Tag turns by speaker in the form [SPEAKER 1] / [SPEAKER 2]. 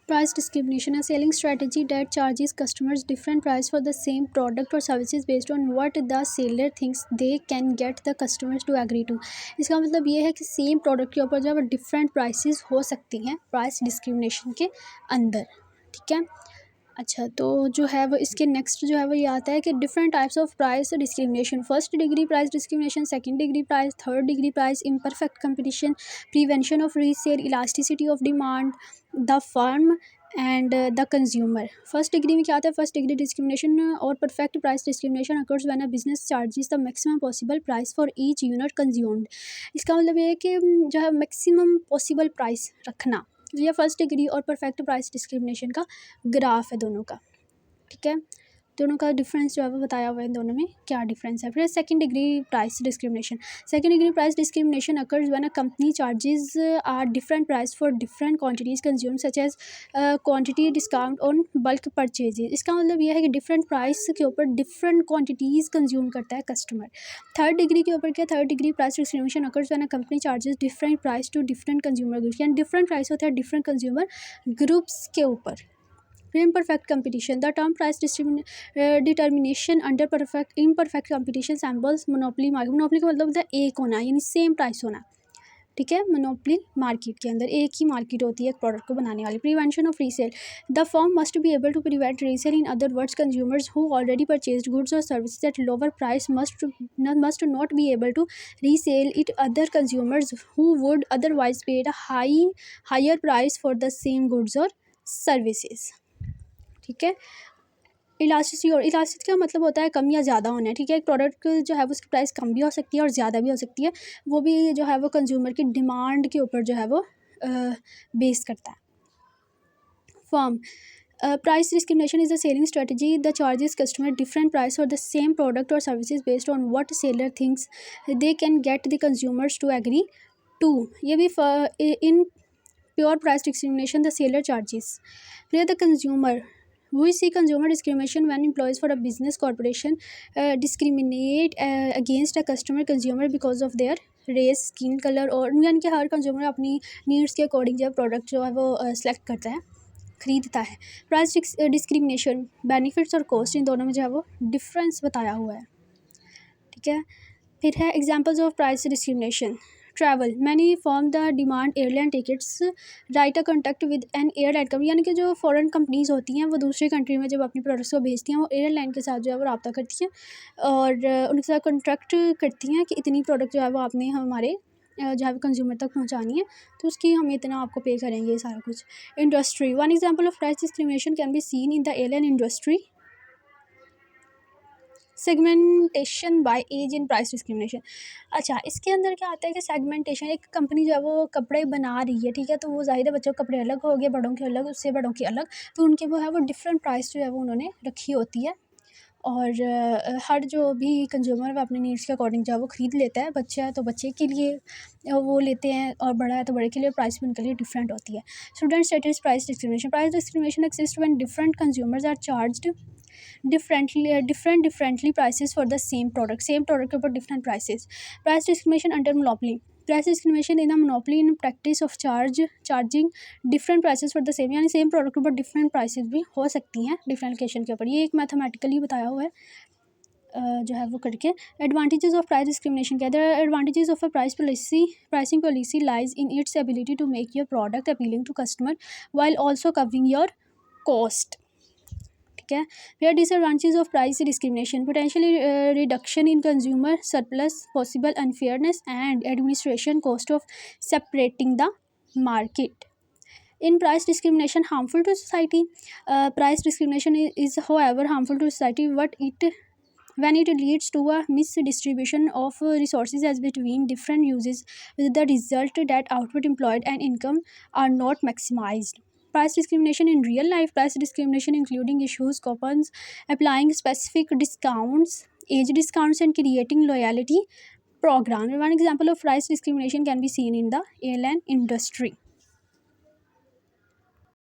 [SPEAKER 1] Price discrimination, a selling strategy that charges customers different price for the same product or services based on what the seller thinks they can get the customers to agree to. इसका मतलब ये है कि same product के ऊपर जो है वो डिफरेंट प्राइसेस हो सकती हैं प्राइस डिस्क्रिमिनेशन के अंदर, ठीक है। अच्छा, तो जो है वो इसके नेक्स्ट जो है वो ये आता है कि different types of price discrimination, first degree price discrimination, second degree price, third degree price, imperfect competition, prevention of resale, elasticity of demand, the firm and the consumer. First degree में क्या आता है, फर्स्ट डिग्री डिस्क्रिमिनेशन और perfect price discrimination occurs when a business charges the maximum possible price for each unit consumed. इसका मतलब ये है कि जो है मैक्सिमम पॉसिबल प्राइस रखना, ये फर्स्ट डिग्री और परफेक्ट प्राइस डिस्क्रिमिनेशन का ग्राफ है दोनों का, ठीक है। दोनों का डिफरेंस जो है वो बताया हुआ है, दोनों में क्या डिफरेंस है। फिर second degree price discrimination, second degree price discrimination occurs when a company charges are different price for different quantities consume such as quantity discount on bulk purchases. इसका मतलब यह है कि डिफरेंट प्राइस के ऊपर डिफरेंट क्वांटिटीज़ कंज्यूम करता है customer. Third degree के ऊपर क्या, third degree price discrimination occurs when a company charges different price to different consumer groups, यानी डिफरेंट प्राइस होता है डिफरेंट कंज्यूमर ग्रुप्स के ऊपर। Imperfect competition, the term price determination under perfect imperfect competition symbols monopoly market। Monopoly का मतलब होता है एक होना, यानी सेम प्राइस होना, ठीक है। मोनोपली मार्केट के अंदर एक ही मार्केट होती है एक प्रोडक्ट को बनाने वाली। Prevention of resale, the firm must be able to prevent resale, in other words consumers who already purchased goods और services at lower price must not be able to resell it other consumers who would otherwise paid a higher price for the same goods और services, ठीक है। Elasticity, और elasticity का मतलब होता है कम या ज़्यादा होना है, ठीक है। एक प्रोडक्ट जो है वो उसकी प्राइस कम भी हो सकती है और ज़्यादा भी हो सकती है, वो भी जो है वो कंज्यूमर की डिमांड के ऊपर जो है वो बेस करता है। Firm price discrimination is a selling strategy that charges customer different price for the same product or services based on what seller thinks they can get the consumers to agree to। ये भी in pure price discrimination the seller charges, where the consumer, we see consumer discrimination when employees for a business corporation discriminate against a customer consumer because of their race, skin colour, और यानी कि हर consumer अपनी needs के according जो product जो है वो सेलेक्ट करता है, खरीदता है। प्राइस डिस्क्रिमिनेशन, बेनिफिट्स और कॉस्ट, इन दोनों में जो है वो डिफरेंस बताया हुआ है, ठीक है। फिर है examples of price discrimination. Travel, many form the demand airline tickets right a contact with N airline company, यानी कि जो फॉरेन कंपनीज़ होती हैं वो दूसरी कंट्री में जब अपनी प्रोडक्ट्स को भेजती हैं वो एयरलाइन के साथ जो है वो रब्ता करती हैं और उनके साथ कॉन्ट्रैक्ट करती हैं कि इतनी प्रोडक्ट जो है वो आपने हमारे जो है कंज्यूमर तक पहुंचानी है, तो उसकी हम इतना आपको पे करेंगे, ये सारा कुछ। Industry, one example of price discrimination can be seen in the airline industry. Segmentation by age in price discrimination, अच्छा इसके अंदर क्या आता है कि सेगमेंटेशन, एक कंपनी जो है वो कपड़े बना रही है, ठीक है, तो वो ज़ाहिर है बच्चों के कपड़े अलग हो गए, बड़ों के अलग, उससे बड़ों के अलग, तो उनके वो है वो डिफरेंट प्राइस जो है वो उन्होंने रखी होती है और हर जो भी कंज्यूमर वो अपने नीड्स के अकॉर्डिंग जो है वो ख़रीद लेता है। बच्चा है तो बच्चे के लिए वो लेते हैं और बड़ा है तो बड़े के लिए, प्राइस भी उनके लिए डिफरेंट होती है। Student status price discrimination, price discrimination exist when different consumers are charged differently prices for the same product के ऊपर different prices। price discrimination under monopoly, price discrimination in a monopoly in practice of charging different prices for the same, यानी same product के ऊपर different prices भी हो सकती हैं different location के ऊपर, ये एक मैथमेटिकली बताया हुआ है जो है वो करके। एडवांटेजेस ऑफ प्राइस डिस्क्रिमिनेशन, क्या है advantages of a pricing policy lies in its ability to make your product appealing to customer while also covering your cost, ठीक है। फिर disadvantages of price discrimination, potentially reduction in consumer surplus, possible unfairness and administration cost of separating the market. In price discrimination harmful to society, price discrimination is however harmful to society when it leads to a misdistribution of resources as between different uses, with the result that output employed and income are not maximized. Price discrimination in real life, price discrimination including issues coupons, applying specific discounts, age discounts, and creating loyalty program. One example of price discrimination can be seen in the airline industry.